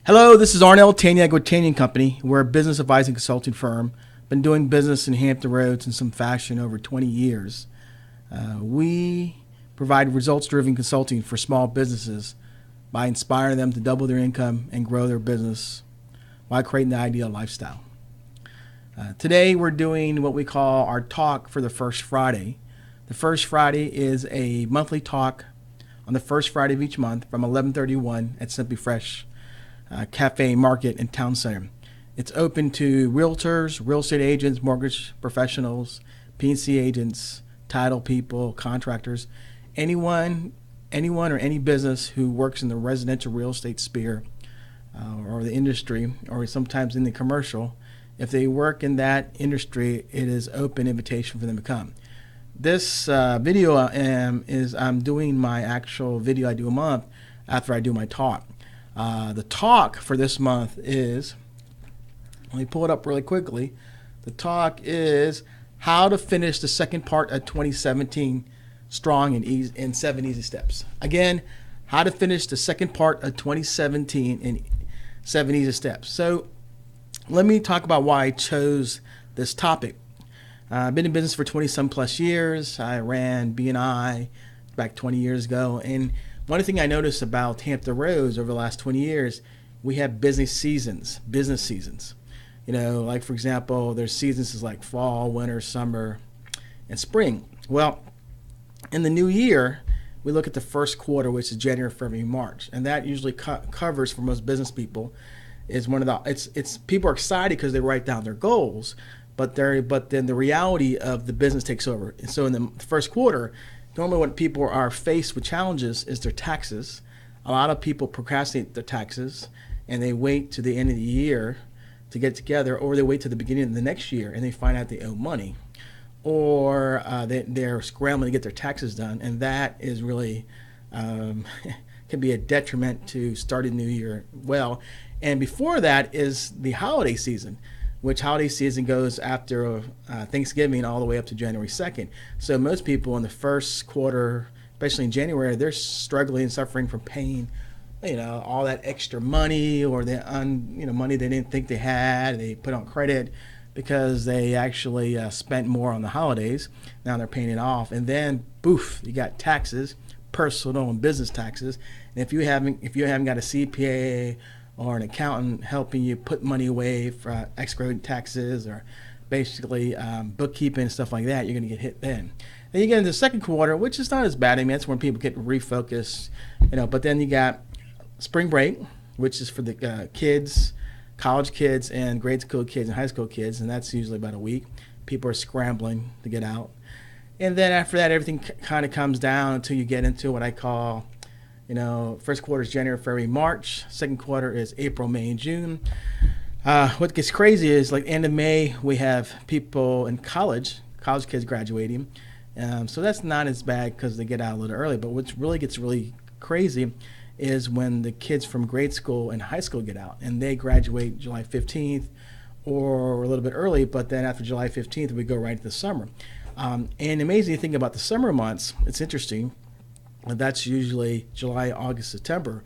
Hello, this is Tanyag with Tanyag Company. We're a business advising consulting firm. Been doing business in Hampton Roads in some fashion over 20 years. We provide results-driven consulting for small businesses by inspiring them to double their income and grow their business while creating the ideal lifestyle. Today we're doing what we call our talk for the first Friday. The first Friday is a monthly talk on the first Friday of each month from 11:31 at Simply Fresh Cafe Market and Town Center. It's open to realtors, real estate agents, mortgage professionals, P&C agents, title people, contractors, anyone or any business who works in the residential real estate sphere or the industry, or sometimes in the commercial. If they work in that industry, it is open invitation for them to come. This video I'm doing my actual video I do a month after I do my talk. The talk for this month is, let me pull it up really quickly. The talk is how to finish the second part of 2017 strong and easy in 7 easy steps. Again, how to finish the second part of 2017 in 7 easy steps. So let me talk about why I chose this topic. I've been in business for 20-some plus years. I ran B&I back 20 years ago. And one thing I noticed about Hampton Roads over the last 20 years, we have business seasons. You know, like for example, there's seasons like fall, winter, summer, and spring. Well, in the new year, we look at the first quarter, which is January, February, March. And that usually covers for most business people is one of the, it's people are excited because they write down their goals, but then the reality of the business takes over. And so in the first quarter, normally when people are faced with challenges is their taxes. A lot of people procrastinate their taxes and they wait to the end of the year to get together, or they wait to the beginning of the next year and they find out they owe money, or they're scrambling to get their taxes done, and that is really can be a detriment to starting the new year well. And before that is the holiday season, which holiday season goes after Thanksgiving all the way up to January 2nd. So most people in the first quarter, especially in January, they're struggling and suffering from pain, all that extra money, or the money they didn't think they had, they put on credit because they actually spent more on the holidays. Now they're paying it off. And then, boof, you got taxes, personal and business taxes. And if you haven't got a CPA or an accountant helping you put money away for escrow taxes or basically bookkeeping and stuff like that, you're going to get hit then. Then you get into the second quarter, which is not as bad. I mean, that's when people get refocused, but then you got spring break, which is for the kids, college kids and grade school kids and high school kids, and that's usually about a week. People are scrambling to get out. And then after that, everything kind of comes down until you get into what I call, first quarter is January, February, March. Second quarter is April, May, and June. What gets crazy is like end of May, we have people in college kids graduating. So that's not as bad because they get out a little early. But what really gets really crazy is when the kids from grade school and high school get out, and they graduate July 15th or a little bit early, but then after July 15th, we go right into the summer. And the amazing thing about the summer months, it's interesting, that's usually July, August, September,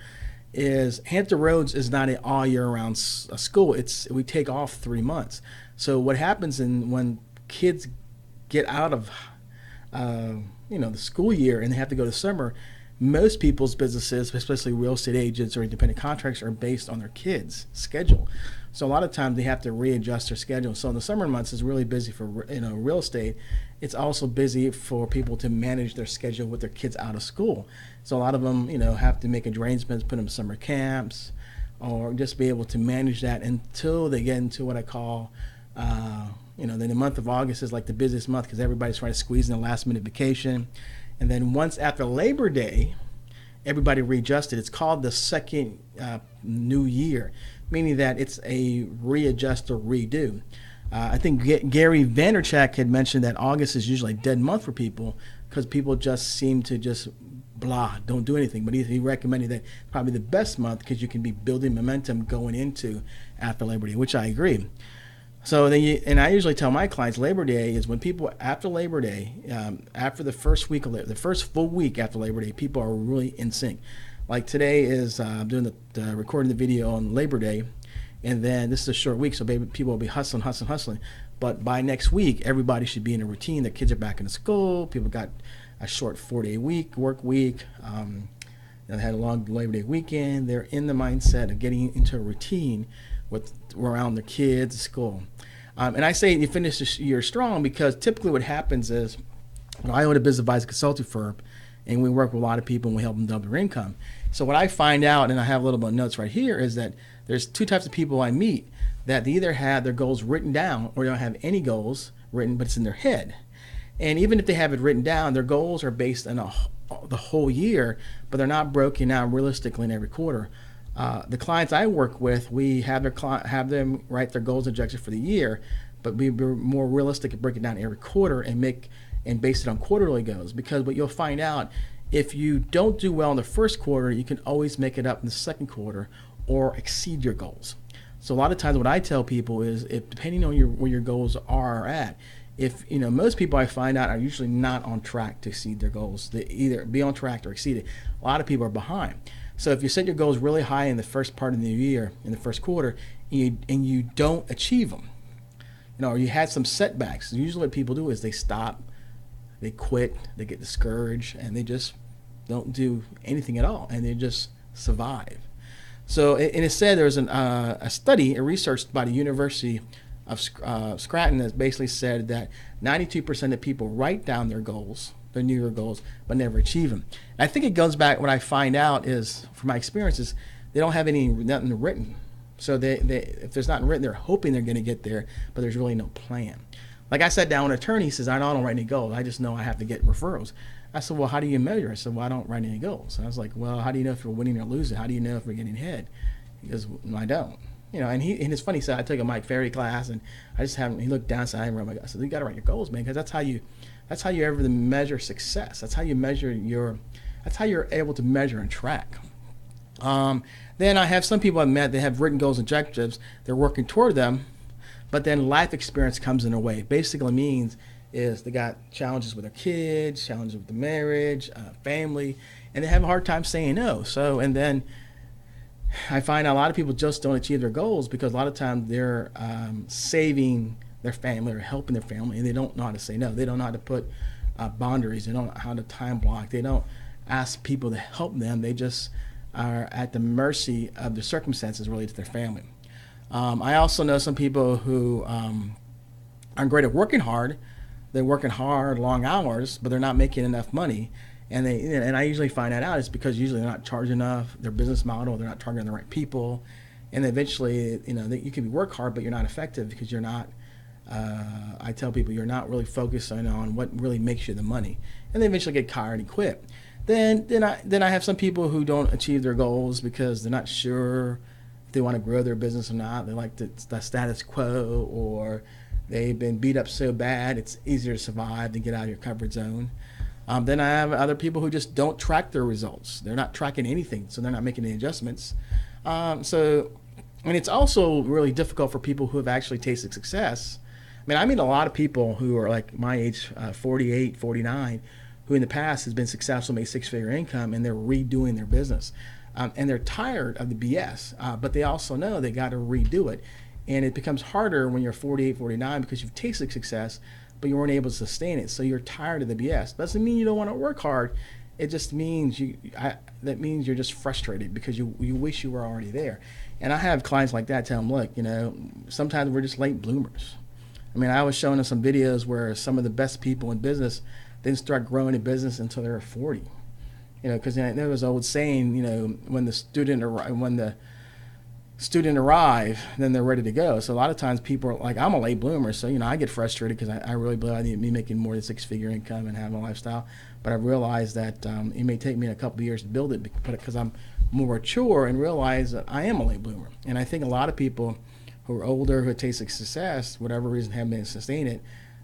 is Hampton Roads is not an all year round school. We take off 3 months. So what happens when kids get out of the school year and they have to go to summer, most people's businesses, especially real estate agents or independent contractors, are based on their kids' schedule. So a lot of times they have to readjust their schedule. So in the summer months is really busy for real estate. It's also busy for people to manage their schedule with their kids out of school. So a lot of them, have to make arrangements, put them in summer camps, or just be able to manage that until they get into what I call, then the month of August is like the busiest month because everybody's trying to squeeze in a last minute vacation. And then once after Labor Day, everybody readjusted. It's called the second new year, meaning that it's a readjust or redo. I think Gary Vaynerchuk had mentioned that August is usually a dead month for people because people just seem to just don't do anything. But he recommended that probably the best month because you can be building momentum going into after Labor Day, which I agree. So then and I usually tell my clients Labor Day is when people after Labor Day, after the first full week after Labor Day, people are really in sync. Like today is I'm doing the recording the video on Labor Day, and then this is a short week, so people will be hustling. But by next week, everybody should be in a routine. The kids are back into school. People got a short 4-day work week. They had a long Labor Day weekend. They're in the mindset of getting into a routine with around their kids, school. And I say you finish this year strong because typically what happens is, I own a business advisor consulting firm, and we work with a lot of people and we help them double their income. So what I find out, and I have a little bit of notes right here, is that there's two types of people I meet that they either have their goals written down or they don't have any goals written, but it's in their head. And even if they have it written down, their goals are based on the whole year, but they're not broken down realistically in every quarter. The clients I work with, we have them write their goals and objectives for the year, but we're more realistic and break it down every quarter and base it on quarterly goals. Because what you'll find out, if you don't do well in the first quarter, you can always make it up in the second quarter or exceed your goals. So a lot of times what I tell people is, if depending on where your goals are at, if most people I find out are usually not on track to exceed their goals. They either be on track or exceed it. A lot of people are behind. So if you set your goals really high in the first part of the year, in the first quarter, and you don't achieve them, or you had some setbacks, usually what people do is they stop, they quit, they get discouraged, and they just don't do anything at all, and they just survive. So, and it said there was a study, a research by the University of Scranton that basically said that 92% of people write down their goals, their New Year goals, but never achieve them. And I think it goes back, what I find out is, from my experiences, they don't have nothing written. So if there's nothing written, they're hoping they're going to get there, but there's really no plan. Like I sat down with an attorney, he says, I don't write any goals. I just know I have to get referrals. I said, well, how do you measure? I said, well, I don't write any goals. And I was like, well, how do you know if you're winning or losing? How do you know if we're getting ahead? He goes, well, I don't. And it's funny, he said, I took a Mike Ferry class, and I just haven't, he looked down, so I haven't written my goals. I said, you got to write your goals, man, because that's how you ever measure success. That's how you measure that's how you're able to measure and track. Then I have some people I've met, they have written goals and objectives, they're working toward them, but then life experience comes in their way. Basically means is they got challenges with their kids, challenges with the marriage, family, and they have a hard time saying no. So, and then I find a lot of people just don't achieve their goals because a lot of times they're saving their family or helping their family, and they don't know how to say no. They don't know how to put boundaries. They don't know how to time block. They don't ask people to help them. They just are at the mercy of the circumstances related to their family. I also know some people who are great at working hard. They're working hard, long hours, but they're not making enough money. And I usually find that out is because usually they're not charging enough. Their business model, they're not targeting the right people, and eventually, you can work hard, but you're not effective because you're not. I tell people you're not really focusing on what really makes you the money, and they eventually get tired and quit. Then I have some people who don't achieve their goals because they're not sure if they want to grow their business or not. They like the status quo, or they've been beat up so bad it's easier to survive than get out of your comfort zone. Then I have other people who just don't track their results. They're not tracking anything, so they're not making any adjustments. And it's also really difficult for people who have actually tasted success. I mean, I meet a lot of people who are like my age, 48, 49, who in the past has been successful, made six-figure income, and they're redoing their business. And they're tired of the BS, but they also know they got to redo it. And it becomes harder when you're 48, 49 because you've tasted success, but you weren't able to sustain it. So you're tired of the BS. Doesn't mean you don't want to work hard. It just means that means you're just frustrated because you wish you were already there. And I have clients like that tell them, look, sometimes we're just late bloomers. I mean, I was showing them some videos where some of the best people in business didn't start growing in business until they were 40. Because there was an old saying, when the student arrive, then they're ready to go. So a lot of times people are like, I'm a late bloomer, so I get frustrated because I really believe I need to be making more than six-figure income and having a lifestyle. But I realize that it may take me a couple of years to build it because I'm more mature and realize that I am a late bloomer. And I think a lot of people who are older, who have tasted success, whatever reason haven't been able to sustain it,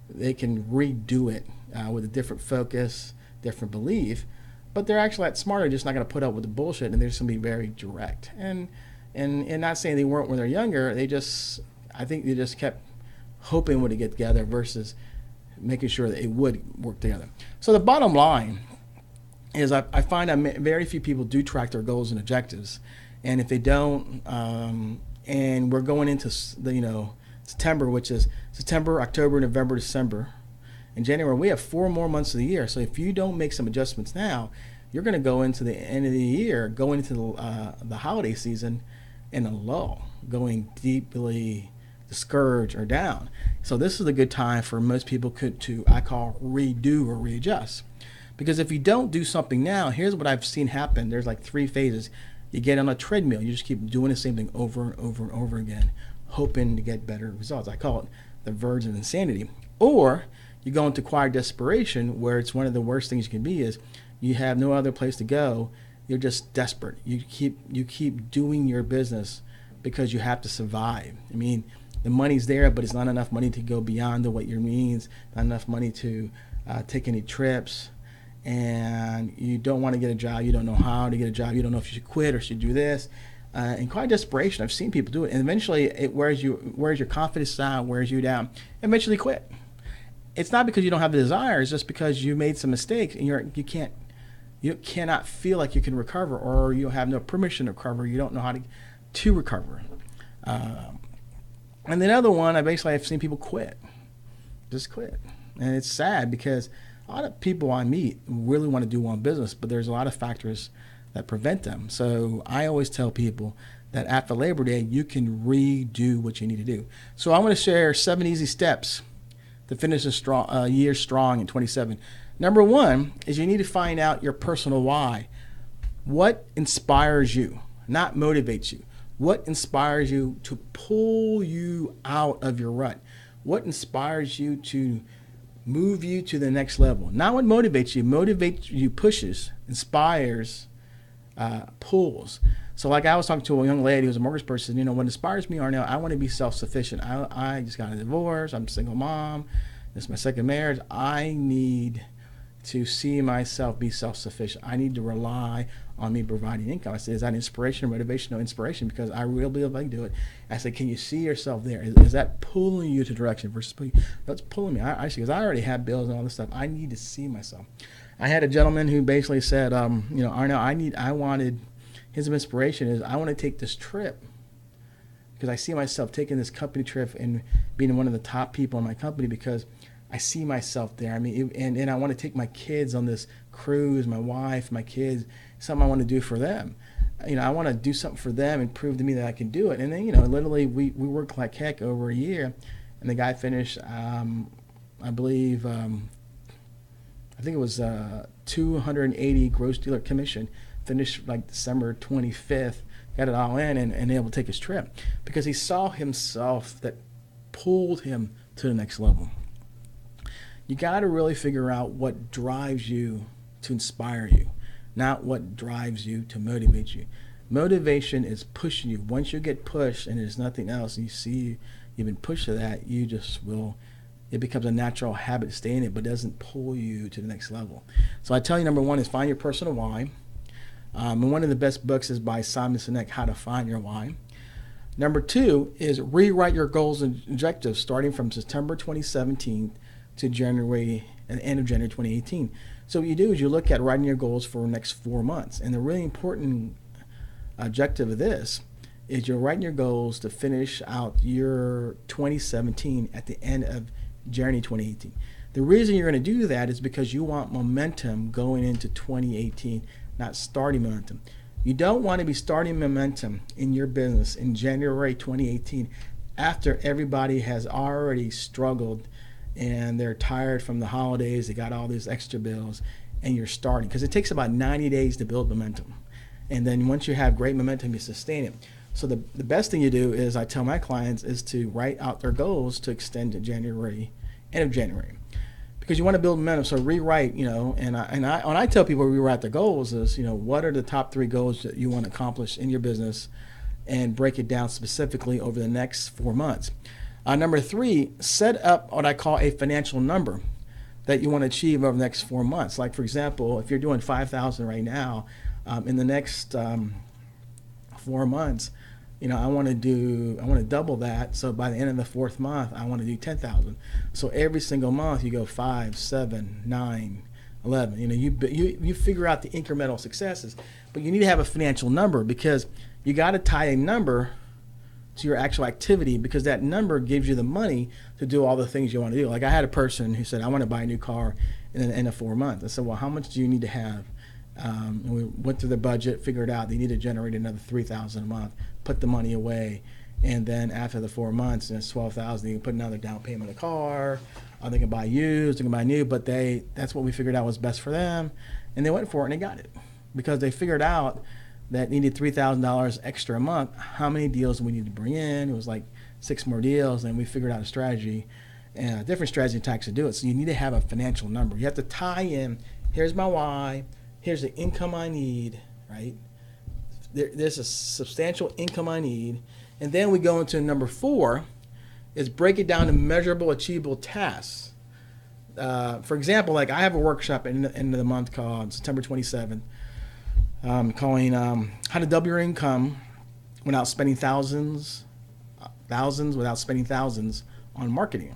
they can redo it with a different focus, different belief. But they're actually that smarter, just not going to put up with the bullshit, and they're just going to be very direct. And not saying they weren't when they're younger, I think they just kept hoping would get together versus making sure that it would work together. So the bottom line is I find that very few people do track their goals and objectives, and if they don't, and we're going into September, which is September, October, November, December, and January. We have 4 more months of the year. So if you don't make some adjustments now, you're going to go into the end of the year, going into the holiday season in a lull, going deeply discouraged or down. So this is a good time for most people to I call redo or readjust. Because if you don't do something now, here's what I've seen happen. There's like 3 phases. You get on a treadmill. You just keep doing the same thing over and over and over again, hoping to get better results. I call it the verge of insanity. Or you go into quiet desperation, where it's one of the worst things you can be is you have no other place to go. You're just desperate. You keep doing your business because you have to survive. I mean, the money's there, but it's not enough money to go beyond what your means, not enough money to take any trips. And you don't want to get a job. You don't know how to get a job. You don't know if you should quit or should do this. In quiet desperation, I've seen people do it. And eventually it wears your confidence down, wears you down. Eventually quit. It's not because you don't have the desire. It's just because you made some mistakes and you cannot feel like you can recover, or you have no permission to recover. You don't know how to recover. And the other one, I've seen people quit. Just quit. And it's sad because a lot of people I meet really want to do one business, but there's a lot of factors that prevent them. So I always tell people that after Labor Day, you can redo what you need to do. So I'm going to share 7 easy steps to finish a year strong in 27. Number 1 is you need to find out your personal why. What inspires you, not motivates you? What inspires you to pull you out of your rut? What inspires you to move you to the next level? Not what motivates you. Motivates you, pushes, inspires, pulls. So like I was talking to a young lady who's a mortgage person, what inspires me, Arnell, I want to be self-sufficient. I just got a divorce. I'm a single mom. This is my second marriage. I need to see myself be self-sufficient. I need to rely on me providing income. I said, is that inspiration or motivation? No, inspiration, because I really believe I can do it. I said, can you see yourself there? Is that pulling you to direction versus pulling you? That's pulling me. Because I already have bills and all this stuff. I need to see myself. I had a gentleman who basically said, Arnell, his inspiration is I want to take this trip because I see myself taking this company trip and being one of the top people in my company because I see myself there. I mean, and I want to take my kids on this cruise, my wife, my kids, something I want to do for them. I want to do something for them and prove to me that I can do it. And then, literally we worked like heck over a year, and the guy finished, I believe, I think it was 280 gross dealer commission, finished like December 25th, got it all in and able to take his trip because he saw himself that pulled him to the next level. You got to really figure out what drives you to inspire you, not what drives you to motivate you. Motivation is pushing you. Once you get pushed and there's nothing else, and you see you've been pushed to that, you just will, it becomes a natural habit to stay in it, but doesn't pull you to the next level. So I tell you, number 1 is find your personal why. And one of the best books is by Simon Sinek, How to Find Your Why. Number 2 is rewrite your goals and objectives starting from September 2017 to the end of January 2018. So what you do is you look at writing your goals for the next 4 months. And the really important objective of this is you're writing your goals to finish out your 2017 at the end of January 2018. The reason you're going to do that is because you want momentum going into 2018, not starting momentum. You don't want to be starting momentum in your business in January 2018 after everybody has already struggled and they're tired from the holidays, they got all these extra bills, and you're starting. Because it takes about 90 days to build momentum. And then once you have great momentum, you sustain it. So the best thing you do is, I tell my clients, is to write out their goals to extend to January, end of January. Because you want to build momentum, so rewrite, and when I tell people rewrite their goals is, what are the top 3 goals that you want to accomplish in your business, and break it down specifically over the next 4 months. Number 3, set up what I call a financial number that you want to achieve over the next 4 months. Like, for example, if you're doing $5,000 right now, in the next 4 months, I want to double that. So by the end of the 4th month, I want to do 10,000. So every single month you go 5, 7, 9, 11. You figure out the incremental successes, but you need to have a financial number, because you got to tie a number to your actual activity, because that number gives you the money to do all the things you want to do. Like I had a person who said, I want to buy a new car in a 4 months. I said, well, how much do you need to have? And we went through the budget, figured out they need to generate another $3,000 a month, put the money away, and then after the 4 months, and it's $12,000, you can put another down payment on the car. Or they can buy used, they can buy new, but that's what we figured out was best for them, and they went for it and they got it, because they figured out that they needed $3,000 extra a month. How many deals do we need to bring in? It was like 6 more deals, and we figured out a strategy, and a different strategy and tactics to do it. So you need to have a financial number. You have to tie in, here's my why, here's the income I need, right? There's a substantial income I need. And then we go into number 4, is break it down to measurable, achievable tasks. For example, like I have a workshop at the end of the month called September 27th, calling How to Double Your Income Without Spending Thousands without spending thousands on marketing.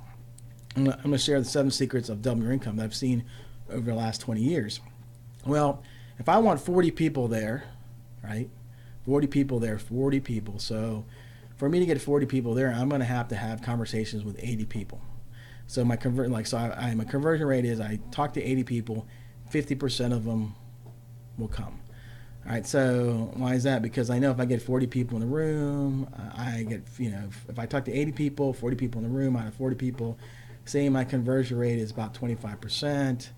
I'm going to share the 7 secrets of doubling your income that I've seen over the last 20 years. Well, if I want 40 people there, right? 40 people there, 40 people. So for me to get 40 people there, I'm going to have conversations with 80 people. So my my conversion rate is I talk to 80 people, 50% of them will come. All right, so why is that? Because I know if I get 40 people in the room, I get, if I talk to 80 people, 40 people in the room out of 40 people, say my conversion rate is about 25%,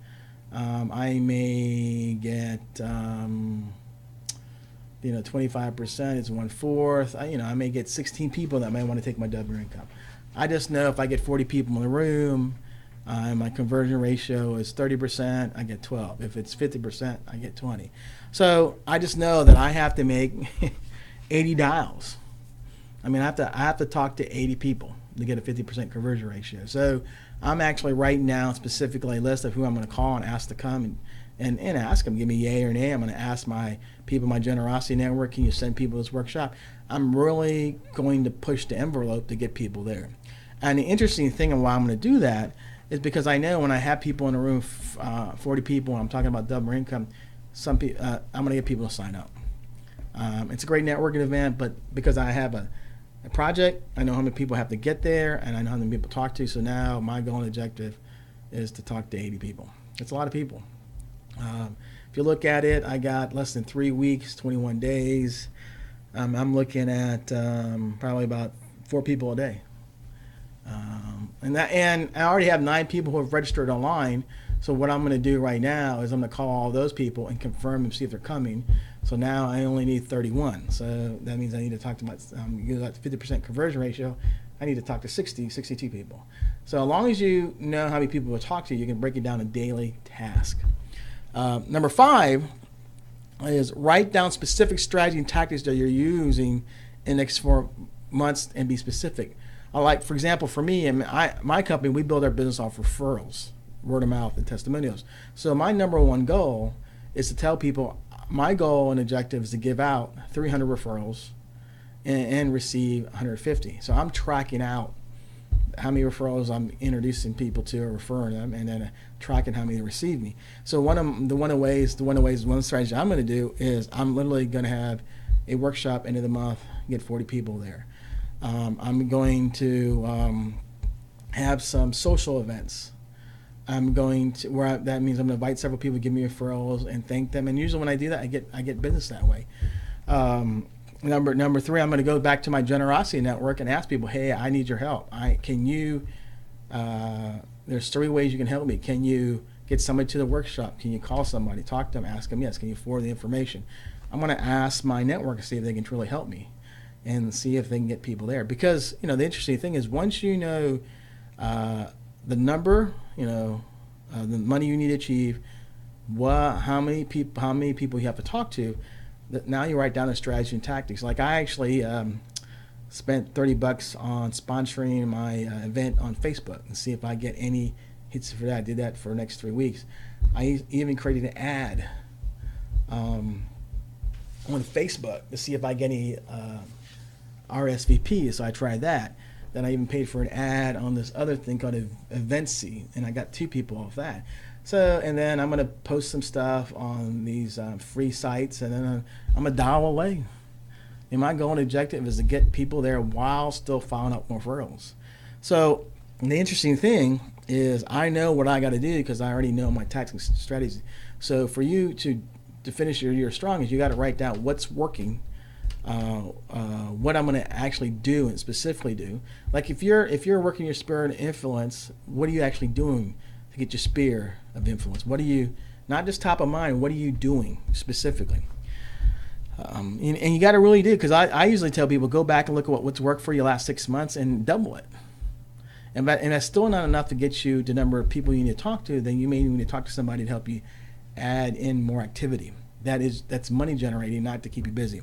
I may get 25% is 1/4. I may get 16 people that may want to take my double income. I just know if I get 40 people in the room, my conversion ratio is 30%, I get 12. If it's 50%, I get 20. So I just know that I have to make 80 dials. I have to talk to 80 people to get a 50% conversion ratio. So I'm actually writing down specifically a list of who I'm going to call and ask to come and ask them, give me yay or nay. I'm going to ask my people, my generosity network, can you send people to this workshop? I'm really going to push the envelope to get people there. And the interesting thing and why I'm going to do that is because I know when I have people in a room, 40 people, and I'm talking about double income, I'm going to get people to sign up. It's a great networking event, but because I have a project, I know how many people have to get there, and I know how many people to talk to. So now my goal and objective is to talk to 80 people. It's a lot of people. If you look at it, I got less than 3 weeks, 21 days. I'm looking at probably about 4 people a day. And I already have 9 people who have registered online. So what I'm going to do right now is I'm going to call all those people and confirm and see if they're coming. So now I only need 31. So that means I need to talk to my 50% conversion ratio. I need to talk to 62 people. So as long as you know how many people to talk to, you can break it down to daily task. Number 5 is write down specific strategy and tactics that you're using in the next 4 months and be specific. Like, for example, for me and my company, we build our business off referrals, word of mouth, and testimonials. So my number 1 goal is to tell people my goal and objective is to give out 300 referrals and receive 150. So I'm tracking out how many referrals I'm introducing people to or referring them, and then tracking how many receive me. So one strategy I'm going to do is I'm literally going to have a workshop end of the month, get 40 people there. I'm going to have some social events. I'm going to that means I'm going to invite several people to give me referrals and thank them. And usually when I do that, I get business that way. Number 3, I'm going to go back to my generosity network and ask people, hey, I need your help. There's 3 ways you can help me. Can you get somebody to the workshop? Can you call somebody, talk to them, ask them yes? Can you forward the information? I'm going to ask my network to see if they can truly help me and see if they can get people there. Because, the interesting thing is once you know the number, the money you need to achieve, how many people you have to talk to, now you write down the strategy and tactics. Like I actually spent $30 on sponsoring my event on Facebook and see if I get any hits for that. I did that for the next 3 weeks. I even created an ad on Facebook to see if I get any RSVP. So I tried that. Then I even paid for an ad on this other thing called Eventsy, and I got 2 people off that. So, and then I'm going to post some stuff on these free sites, and then I'm a dial away. And my goal and objective is to get people there while still following up referrals. So the interesting thing is I know what I got to do because I already know my tactics and strategies. So for you to finish your year strong is you got to write down what's working, what I'm going to actually do and specifically do. Like if you're working your sphere of influence, what are you actually doing to get your sphere of influence? What are you, not just top of mind, what are you doing specifically? And you got to really do, because I usually tell people go back and look at what's worked for you last 6 months and double it. And that's still not enough to get you the number of people you need to talk to. Then you may need to talk to somebody to help you add in more activity. That's money generating, not to keep you busy.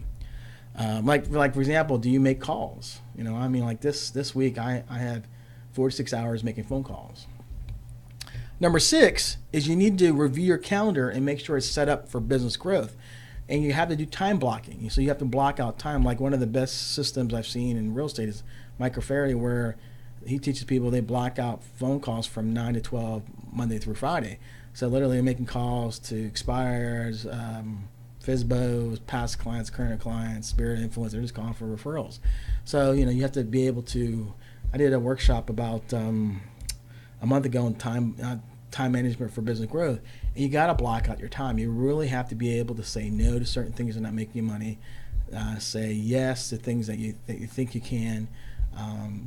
Like for example, do you make calls? Like this week I had 46 hours making phone calls. Number 6 is you need to review your calendar and make sure it's set up for business growth. And you have to do time blocking. So you have to block out time. Like one of the best systems I've seen in real estate is Michael Ferry, where he teaches people they block out phone calls from 9 to 12 Monday through Friday. So literally they're making calls to expireds, FISBOs, past clients, current clients, spirit influence. They're just calling for referrals. So you have to be able to. I did a workshop about a month ago on time management for business growth. And you got to block out your time. You really have to be able to say no to certain things that are not making you money. Say yes to things that you think you can.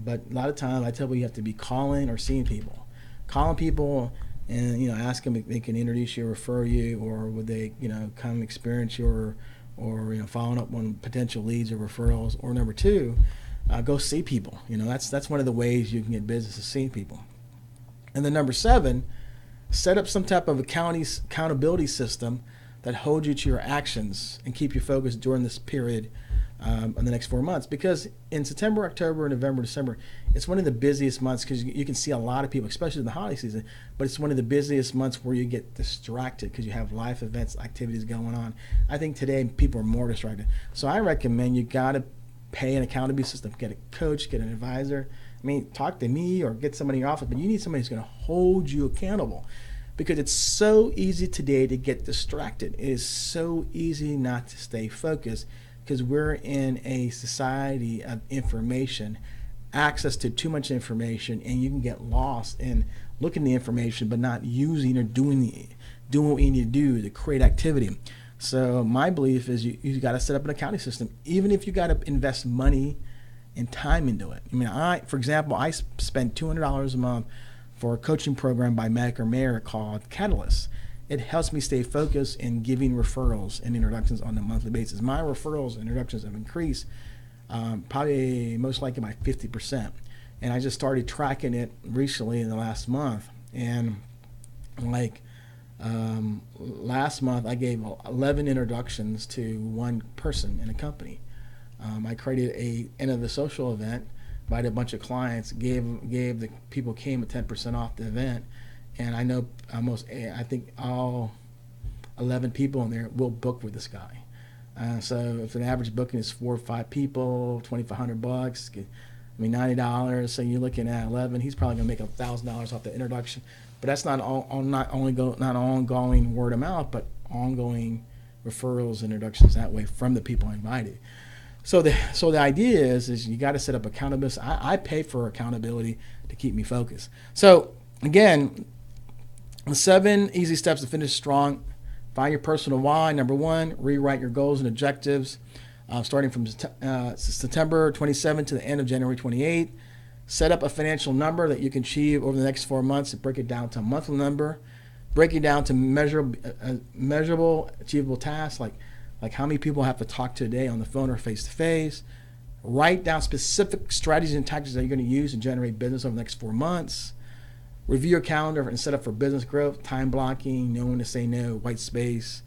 But a lot of times I tell people you have to be calling or seeing people. Calling people and ask them if they can introduce you or refer you, or would they come experience you, or following up on potential leads or referrals. Or number 2, go see people. That's one of the ways you can get business, is seeing people. And then number 7, set up some type of accountability system that holds you to your actions and keep you focused during this period in the next 4 months. Because in September, October, November, December, it's one of the busiest months because you can see a lot of people, especially in the holiday season, but it's one of the busiest months where you get distracted because you have life events, activities going on. I think today people are more distracted. So I recommend you got to pay an accountability system, get a coach, get an advisor. Talk to me or get somebody in your office, but you need somebody who's going to hold you accountable, because it's so easy today to get distracted. It is so easy not to stay focused because we're in a society of information, access to too much information, and you can get lost in looking at the information but not using or doing what you need to do to create activity. So my belief is you got to set up an accounting system, even if you got to invest money and time into it. For example, I spend $200 a month for a coaching program by Medicare Mayor called Catalyst. It helps me stay focused in giving referrals and introductions on a monthly basis. My referrals and introductions have increased probably most likely by 50%. And I just started tracking it recently in the last month. And last month I gave 11 introductions to one person in a company. I created a end of the social event, invited a bunch of clients, gave the people came at 10% off the event, and I know I think all 11 people in there will book with this guy. So if an average booking is 4 or 5 people, $2,500, $90. So you're looking at 11. He's probably gonna make $1,000 off the introduction. But that's not ongoing word of mouth, but ongoing referrals, introductions that way from the people I invited. So the idea is you got to set up accountability. I pay for accountability to keep me focused. So again, the 7 easy steps to finish strong. Find your personal why. Number 1, rewrite your goals and objectives, starting from September 27 to the end of January 28. Set up a financial number that you can achieve over the next 4 months and break it down to a monthly number. Break it down to measurable, achievable tasks like how many people have to talk to a day on the phone or face-to-face. Write down specific strategies and tactics that you're going to use to generate business over the next 4 months. Review your calendar and set up for business growth, time blocking, know when to say no, white space.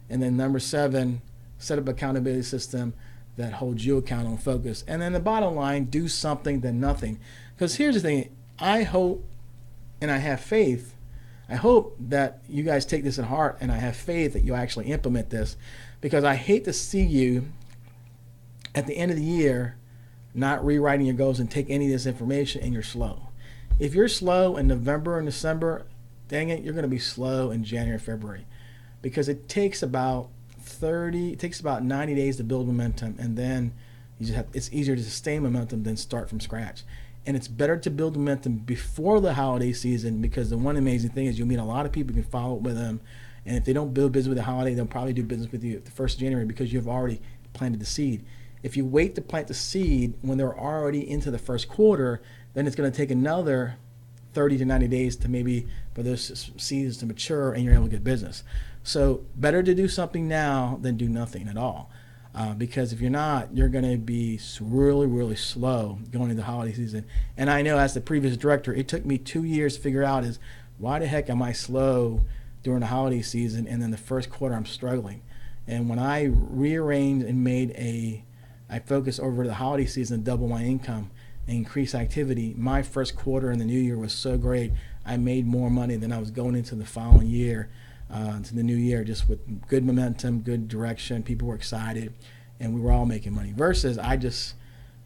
And then number 7, set up an accountability system that holds you accountable and focused. And then the bottom line, do something than nothing. Because here's the thing, I hope and I have faith, I hope that you guys take this at heart, and I have faith that you'll actually implement this, because I hate to see you at the end of the year not rewriting your goals and take any of this information and you're slow. If you're slow in November and December, dang it, you're going to be slow in January, February, because it takes about 90 days to build momentum, and then it's easier to sustain momentum than start from scratch. And it's better to build momentum before the holiday season, because the one amazing thing is you'll meet a lot of people, you can follow up with them, and if they don't build business with the holiday, they'll probably do business with you at the 1st of January because you've already planted the seed. If you wait to plant the seed when they're already into the first quarter, then it's going to take another 30 to 90 days to maybe for those seeds to mature and you're able to get business. So better to do something now than do nothing at all. Because if you're not, you're going to be really, really slow going into the holiday season. And I know as the previous director, it took me 2 years to figure out is why the heck am I slow during the holiday season, and then the first quarter I'm struggling. And when I rearranged and I focused over the holiday season to double my income and increase activity, my first quarter in the new year was so great. I made more money than I was going into the following year. To the new year, just with good momentum, good direction. People were excited, and we were all making money. Versus I just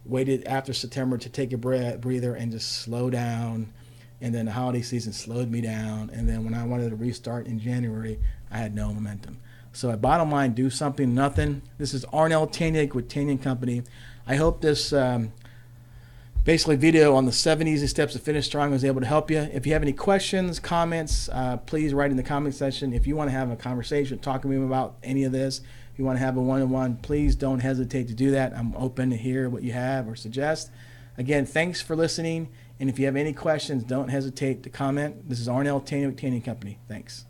waited after September to take a breather and just slow down, and then the holiday season slowed me down, and then when I wanted to restart in January, I had no momentum. So at bottom line, do something, nothing. This is Arnell Tanyag with Tanyag Company. I hope this basically video on the 7 easy steps to finish strong was able to help you. If you have any questions, comments, please write in the comment section. If you want to have a conversation, talk to me about any of this, if you want to have a one-on-one, please don't hesitate to do that. I'm open to hear what you have or suggest. Again, thanks for listening. And if you have any questions, don't hesitate to comment. This is Arnell Tanyag with Tanyag Company. Thanks.